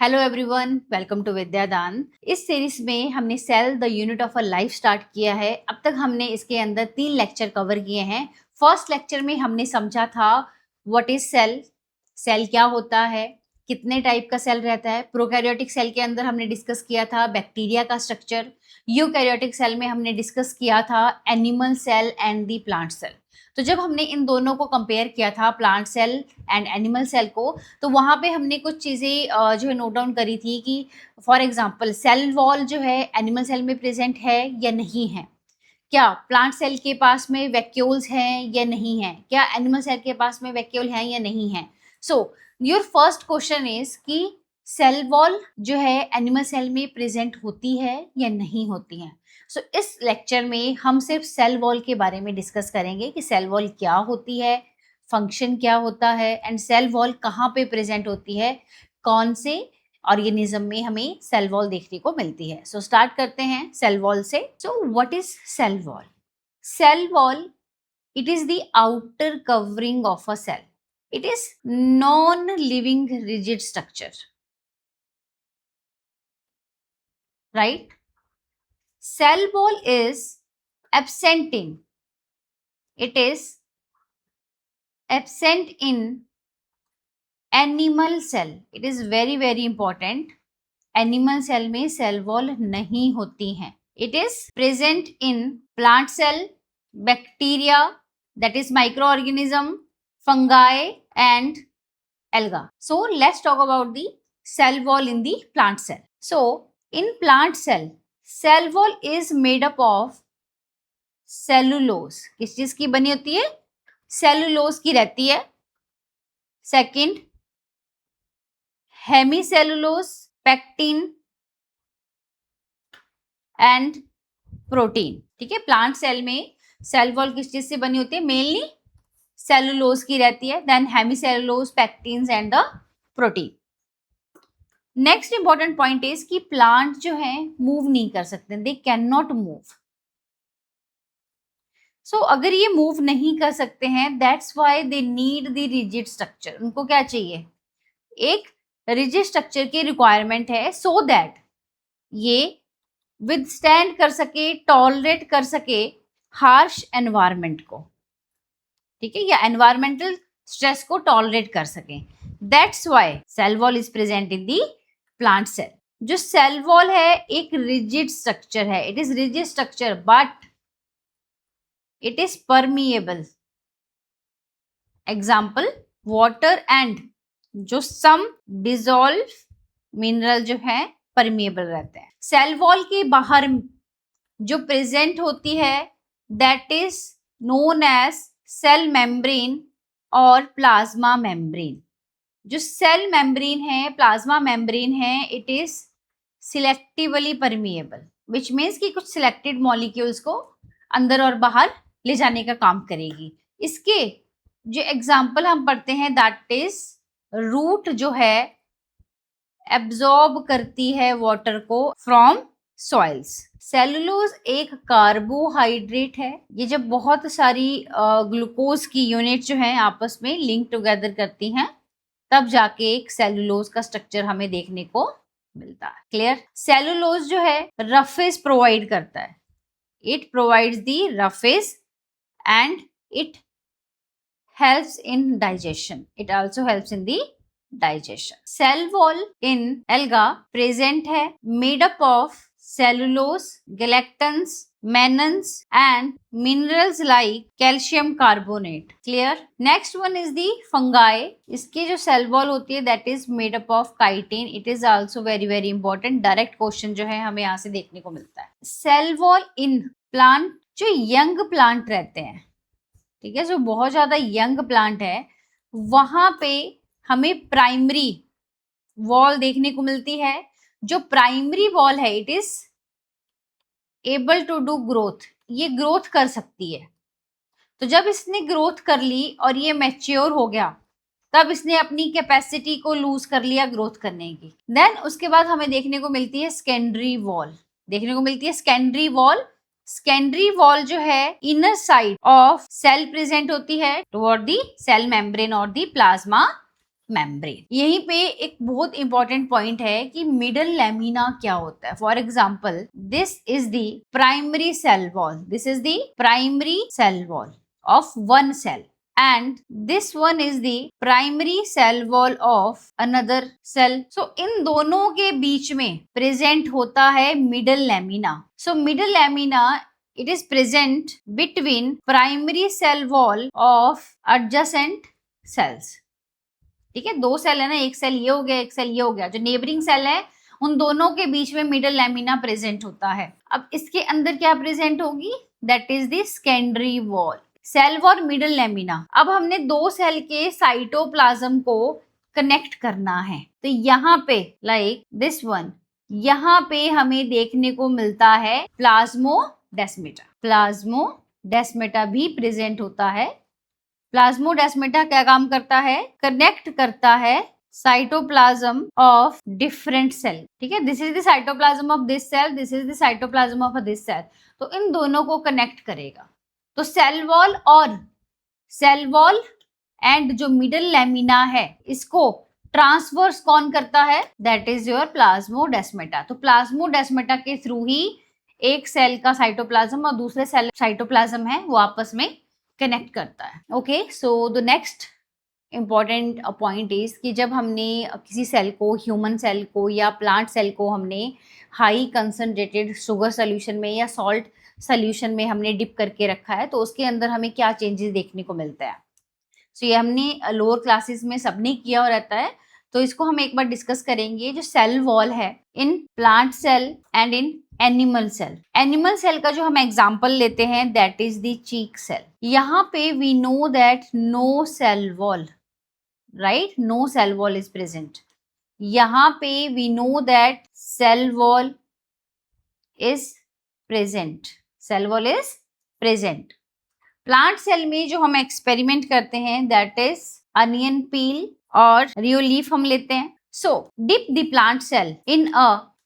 Hello everyone, welcome to Vidyadaan. इस series में हमने cell the unit of a life start किया है। अब तक हमने इसके अंदर 3 लेक्चर कवर किए हैं। फर्स्ट लेक्चर में हमने समझा था व्हाट इज सेल, सेल क्या होता है, कितने टाइप का सेल रहता है। प्रोकैरियोटिक सेल के अंदर हमने डिस्कस किया था बैक्टीरिया का स्ट्रक्चर। यूकैरियोटिक सेल में हमने डिस्कस किया था animal cell and the plant cell. तो जब हमने इन दोनों को कंपेयर किया था, plant cell and animal cell को, तो वहाँ पे हमने कुछ चीज़ें जो है नोट डाउन करी थी कि फॉर एग्जांपल सेल वॉल जो है एनिमल सेल में प्रेजेंट है या नहीं है, क्या प्लांट सेल के पास में वैक्यूल्स हैं या नहीं है, क्या एनिमल सेल के पास में वैक्यूल हैं या नहीं है। So your first question is कि सेल वॉल जो है एनिमल सेल में प्रेजेंट होती है या नहीं होती है। सो इस लेक्चर में हम सिर्फ सेल वॉल के बारे में डिस्कस करेंगे कि सेल वॉल क्या होती है, फंक्शन क्या होता है एंड सेल वॉल कहाँ पे प्रेजेंट होती है, कौन से ऑर्गेनिज्म में हमें सेल वॉल देखने को मिलती है। सो स्टार्ट करते हैं सेल वॉल से। So what is cell wall? Cell wall, it is the outer covering of a cell. It is non-living rigid structure, right? Cell wall is absent in, it is absent in animal cell. It is very very important. Animal cell में cell wall नहीं होती हैं। It is present in plant cell, bacteria that is micro organism, fungi and alga. So let's talk about the cell wall in the plant cell. So in plant cell, cell wall is made up of cellulose. किस चीज की बनी होती है? Cellulose की रहती है। Second, hemicellulose, pectin and protein. ठीक है, प्लांट सेल में सेल वॉल किस चीज से बनी होती है? मेनली सेलुलोज की रहती है, then hemicellulose, pectins and the protein. Next important point is कि प्लांट जो है मूव नहीं कर सकते, they can not move. So अगर ये मूव नहीं कर सकते हैं, that's why they need the rigid structure. उनको क्या चाहिए? एक रिजिड स्ट्रक्चर की रिक्वायरमेंट है, सो दैट ये विदस्टैंड कर सके, टॉलरेट कर सके हार्श एनवायरनमेंट को। ठीक है, या एनवायरमेंटल स्ट्रेस को टॉलरेट कर सके। That's why cell wall is present in the plant cell. जो सेल वॉल है एक रिजिड स्ट्रक्चर है, it is rigid structure but it is permeable. Example water and जो सम डिजोल्व मिनरल जो है परमिएबल रहते हैं। सेल वॉल के बाहर जो प्रेजेंट होती है that is known as cell membrane और प्लाज्मा मेम्ब्रेन। जो सेल मेम्ब्रेन है, प्लाज्मा मेम्ब्रेन है, it is selectively permeable, which means कि कुछ सिलेक्टेड मॉलिक्यूल्स को अंदर और बाहर ले जाने का काम करेगी। इसके जो एग्जाम्पल हम पढ़ते हैं दैट इज रूट जो है एब्जॉर्ब करती है वाटर को फ्रॉम सॉइल्स। सेलुलोज एक कार्बोहाइड्रेट है। ये जब बहुत सारी ग्लूकोज की यूनिट जो है आपस में लिंक टुगेदर करती हैं, तब जाके एक सेलुलोज का स्ट्रक्चर हमें देखने को मिलता है। क्लियर? सेलुलोज जो है रफेज प्रोवाइड करता है। It provides the roughage and it helps in digestion. It also helps in the digestion. Cell wall in alga present है, made up of cellulose, galactans, mannans and minerals like calcium carbonate. Clear? Next one is the fungi. इसकी जो cell wall होती है that is made up of chitin. It is also very very important. Direct question जो है हमें यहाँ से देखने को मिलता है। Cell wall in plant, जो young plant रहते हैं, ठीक है, जो बहुत ज्यादा यंग प्लांट है, वहां पे हमें प्राइमरी वॉल देखने को मिलती है। जो प्राइमरी वॉल है it is able to do growth, ये ग्रोथ कर सकती है। तो जब इसने ग्रोथ कर ली और ये मैच्योर हो गया, तब इसने अपनी कैपेसिटी को लूज कर लिया ग्रोथ करने की। देन उसके बाद हमें देखने को मिलती है सेकेंडरी वॉल। देखने को मिलती है सेकेंडरी वॉल। सेकेंडरी वॉल जो है inner side of cell present होती है टुवर्ड दी सेल मेम्ब्रेन और दी प्लाज्मा मेम्ब्रेन। यहीं पे एक बहुत इंपॉर्टेंट पॉइंट है कि मिडल लैमिना क्या होता है। For example, this is the primary cell wall, this is the primary cell wall of one cell and this one is the primary cell wall of another cell. So इन दोनों के बीच में present होता है middle lamina. So middle lamina, it is present between primary cell wall of adjacent cells. ठीक है, दो cell है ना, एक सेल ये हो गया, एक सेल ये हो गया, जो नेबरिंग सेल है उन दोनों के बीच में मिडल लैमिना प्रेजेंट होता है। अब इसके अंदर क्या प्रेजेंट होगी, that is the secondary wall, cell wall middle lamina. अब हमने दो सेल के साइटोप्लाज्म को कनेक्ट करना है, तो यहाँ पे लाइक दिस वन, यहाँ पे हमें देखने को मिलता है प्लाज्मोडेस्माटा। प्लाज्मोडेस्माटा भी प्रेजेंट होता है। प्लाज्मोडेस्माटा क्या काम करता है, कनेक्ट करता है साइटोप्लाज्म ऑफ डिफरेंट सेल। ठीक है, this is the cytoplasm of this cell, this is the cytoplasm of this cell, तो इन दोनों को कनेक्ट करेगा। तो सेल वॉल एंड जो मिडल लैमिना है इसको ट्रांसवर्स कौन करता है, दैट इज योर प्लाज्मोडेस्माटा। तो प्लाज्मोडेस्माटा के थ्रू ही एक सेल का साइटोप्लाज्म और दूसरे सेल साइटोप्लाज्म है वो आपस में कनेक्ट करता है। Okay, so the next important point is कि जब हमने किसी सेल को, ह्यूमन सेल को या प्लांट सेल को हमने हाई कंसनट्रेटेड शुगर सोल्यूशन में या सॉल्ट सोल्यूशन में हमने डिप करके रखा है, तो उसके अंदर हमें क्या चेंजेस देखने को मिलता है। सो ये हमने लोअर क्लासेस में सबने किया हो रहता है, तो इसको हम एक बार डिस्कस करेंगे। जो सेल वॉल है in plant cell and in animal cell, animal cell का जो हम एग्जांपल लेते हैं that is the cheek cell. यहाँ पे we know that no cell wall, right, no cell wall is present. यहाँ पे we know that cell wall is present, cell wall is present. Plant cell में जो हम experiment करते हैं that is onion पील और रियोलीफ हम लेते हैं। So dip the plant cell in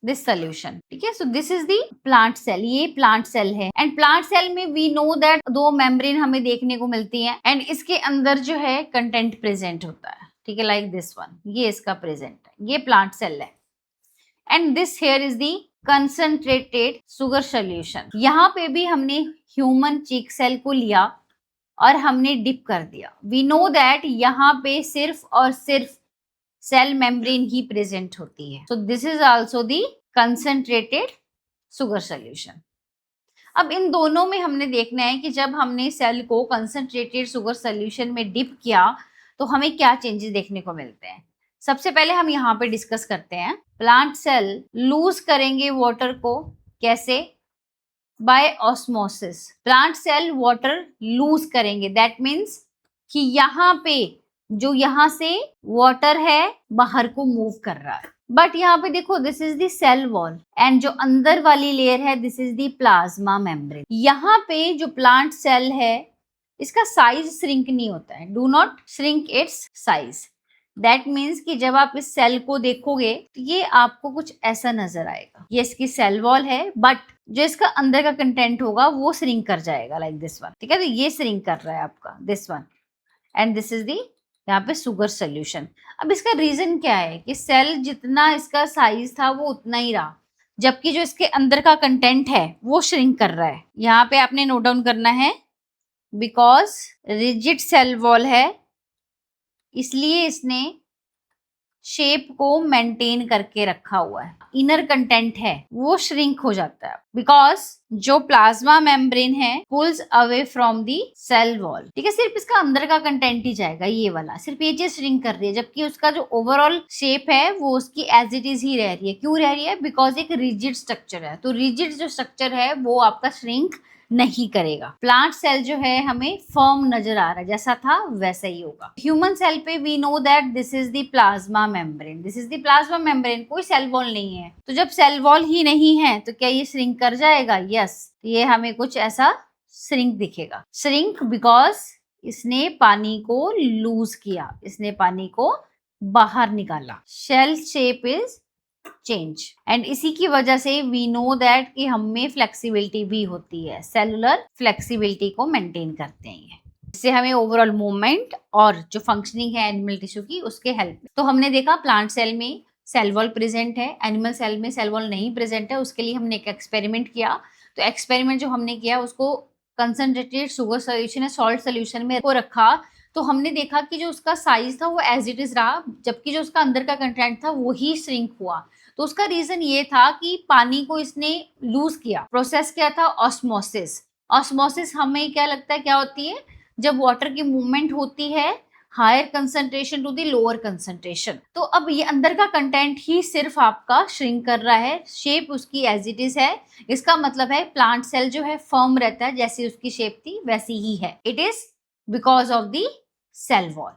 this solution. ठीक है, so this is the plant cell, ये प्लांट सेल है एंड प्लांट सेल में वी नो दैट दो मेम्ब्रेन हमें देखने को मिलती हैं एंड इसके अंदर जो है कंटेंट प्रेजेंट होता है। ठीक है, लाइक दिस वन, ये इसका प्रेजेंट है, ये प्लांट सेल है and this here is the concentrated sugar solution. यहाँ पे भी हमने ह्यूमन चीक सेल को लिया और हमने डिप कर दिया। वी नो दैट यहाँ पे सिर्फ और सिर्फ सेल मेम्ब्रेन ही प्रेजेंट होती है। So this is also the concentrated sugar solution. अब इन दोनों में हमने देखना है कि जब हमने सेल को कंसंट्रेटेड शुगर सोल्यूशन में डिप किया तो हमें क्या चेंजेस देखने को मिलते हैं। सबसे पहले हम यहाँ पे डिस्कस करते हैं, प्लांट सेल लूज करेंगे वाटर को, कैसे, by osmosis. Plant cell water lose करेंगे, दैट मीन्स कि यहाँ पे जो यहाँ से वाटर है बाहर को मूव कर रहा है। बट यहाँ पे देखो, this is the cell wall and जो अंदर वाली लेयर है this is the plasma membrane. यहाँ पे जो प्लांट सेल है इसका साइज श्रिंक नहीं होता है, do not shrink it's size. That means कि जब आप इस सेल को देखोगे तो ये आपको कुछ ऐसा नजर आएगा, ये इसकी सेल वॉल है बट जो इसका अंदर का कंटेंट होगा वो श्रिंक कर जाएगा, लाइक दिस वन। ठीक है, तो ये श्रिंक कर रहा है आपका this one and this is the यहाँ पे शुगर सोल्यूशन। अब इसका रीजन क्या है कि सेल जितना इसका साइज था वो उतना ही रहा, जबकि जो इसके अंदर का कंटेंट है वो श्रिंक कर रहा है। यहाँ पे आपने नोट डाउन करना है, बिकॉज रिजिड सेल वॉल है इसलिए इसने शेप को मेंटेन करके रखा हुआ है। इनर कंटेंट है वो श्रिंक हो जाता है बिकॉज जो प्लाज्मा मेम्ब्रेन है pulls away from the cell wall. ठीक है, सिर्फ इसका अंदर का कंटेंट ही जाएगा, ये वाला सिर्फ ये चीज श्रिंक कर रही है, जबकि उसका जो ओवरऑल शेप है वो उसकी एज इट इज ही रह रही है। क्यों रह रही है, बिकॉज एक रिजिड स्ट्रक्चर है, तो रिजिड जो स्ट्रक्चर है वो आपका श्रिंक नहीं करेगा। प्लांट सेल जो है हमें फर्म नजर आ रहा है, जैसा था वैसा ही होगा। ह्यूमन सेल पे we know that this is the plasma membrane, this is the plasma membrane, कोई सेल वॉल नहीं है। तो जब सेल वॉल ही नहीं है तो क्या ये श्रिंक कर जाएगा, यस, ये हमें कुछ ऐसा श्रिंक दिखेगा। श्रिंक बिकॉज इसने पानी को लूज किया, इसने पानी को बाहर निकाला, cell shape is change and इसी की वजह से वी नो दैट कि हम में फ्लेक्सिबिलिटी भी होती है, सेलुलर फ्लेक्सिबिलिटी को मेंटेन करते हैं ये। इससे हमें ओवरऑल मूवमेंट और जो फंक्शनिंग है एनिमल टिश्यू की उसके हेल्प में। तो हमने देखा प्लांट सेल में सेल वॉल प्रेजेंट है, एनिमल सेल में सेल वॉल नहीं प्रेजेंट है। उसके लिए हमने एक एक्सपेरिमेंट किया। तो एक्सपेरिमेंट जो हमने किया उसको कंसंट्रेटेड शुगर सोल्यूशन या सॉल्ट सोल्यूशन में को रखा। तो हमने देखा कि जो उसका साइज था वो एज इट इज रहा, जबकि जो उसका अंदर का कंटेंट था वही श्रिंक हुआ। तो उसका रीजन ये था कि पानी को इसने लूज किया। प्रोसेस क्या था? ऑस्मोसिस। ऑस्मोसिस हमें क्या लगता है क्या होती है? जब वाटर की मूवमेंट होती है higher concentration to the lower concentration. तो अब ये अंदर का कंटेंट ही सिर्फ आपका श्रिंक कर रहा है, शेप उसकी एज इट इज है। इसका मतलब है प्लांट सेल जो है फर्म रहता है, जैसी उसकी शेप थी वैसी ही है। It is because of the cell wall.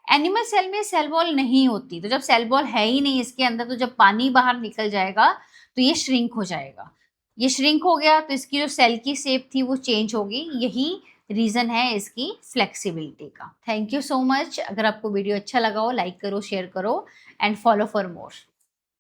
Animal cell में सेल वॉल नहीं होती, तो जब सेल वॉल है ही नहीं इसके अंदर, तो जब पानी बाहर निकल जाएगा तो ये श्रिंक हो जाएगा। ये श्रिंक हो गया तो इसकी जो सेल की शेप थी वो चेंज होगी। यही रीजन है इसकी फ्लेक्सिबिलिटी का। Thank you so much. अगर आपको वीडियो अच्छा लगा हो लाइक करो, शेयर करो एंड फॉलो फॉर मोर।